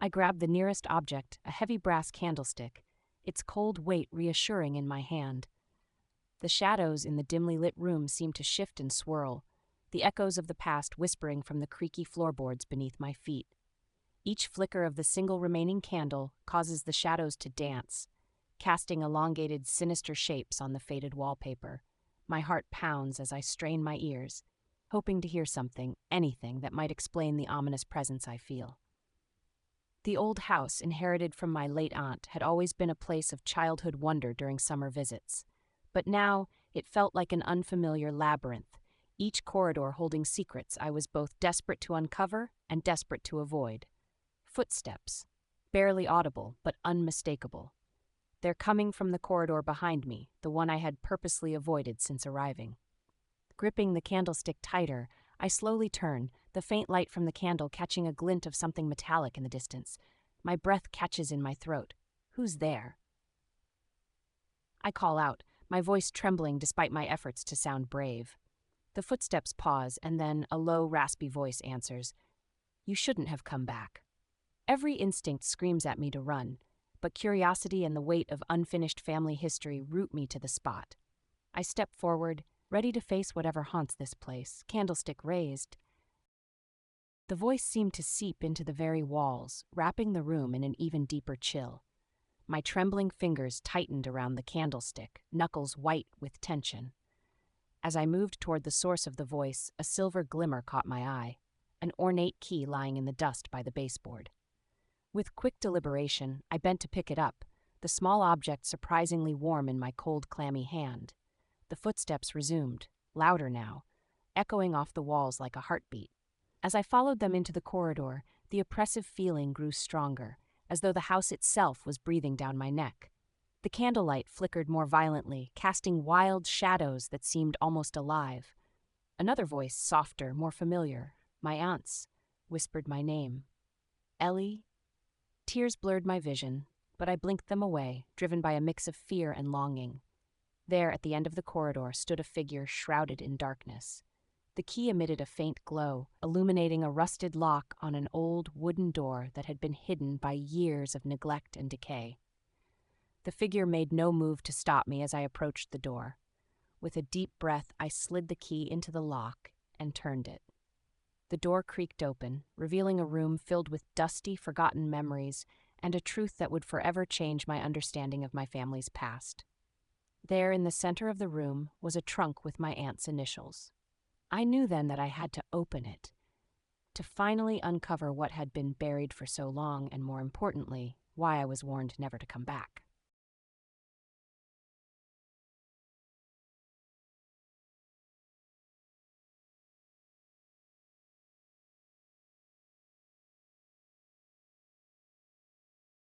I grabbed the nearest object, a heavy brass candlestick, its cold weight reassuring in my hand. The shadows in the dimly lit room seemed to shift and swirl, the echoes of the past whispering from the creaky floorboards beneath my feet. Each flicker of the single remaining candle causes the shadows to dance, casting elongated, sinister shapes on the faded wallpaper. My heart pounds as I strain my ears, hoping to hear something, anything that might explain the ominous presence I feel. The old house, inherited from my late aunt, had always been a place of childhood wonder during summer visits. But now it felt like an unfamiliar labyrinth, each corridor holding secrets I was both desperate to uncover and desperate to avoid. Footsteps, barely audible but unmistakable. They're coming from the corridor behind me, the one I had purposely avoided since arriving. Gripping the candlestick tighter, I slowly turn, the faint light from the candle catching a glint of something metallic in the distance. My breath catches in my throat. Who's there? I call out, my voice trembling despite my efforts to sound brave. The footsteps pause, and then a low, raspy voice answers, "You shouldn't have come back." Every instinct screams at me to run, but curiosity and the weight of unfinished family history root me to the spot. I step forward, ready to face whatever haunts this place, candlestick raised. The voice seemed to seep into the very walls, wrapping the room in an even deeper chill. My trembling fingers tightened around the candlestick, knuckles white with tension. As I moved toward the source of the voice, a silver glimmer caught my eye, an ornate key lying in the dust by the baseboard. With quick deliberation, I bent to pick it up, the small object surprisingly warm in my cold, clammy hand. The footsteps resumed, louder now, echoing off the walls like a heartbeat. As I followed them into the corridor, the oppressive feeling grew stronger, as though the house itself was breathing down my neck. The candlelight flickered more violently, casting wild shadows that seemed almost alive. Another voice, softer, more familiar, my aunt's, whispered my name. Ellie? Tears blurred my vision, but I blinked them away, driven by a mix of fear and longing. There, at the end of the corridor, stood a figure shrouded in darkness. The key emitted a faint glow, illuminating a rusted lock on an old wooden door that had been hidden by years of neglect and decay. The figure made no move to stop me as I approached the door. With a deep breath, I slid the key into the lock and turned it. The door creaked open, revealing a room filled with dusty, forgotten memories and a truth that would forever change my understanding of my family's past. There, in the center of the room, was a trunk with my aunt's initials. I knew then that I had to open it, to finally uncover what had been buried for so long and, more importantly, why I was warned never to come back.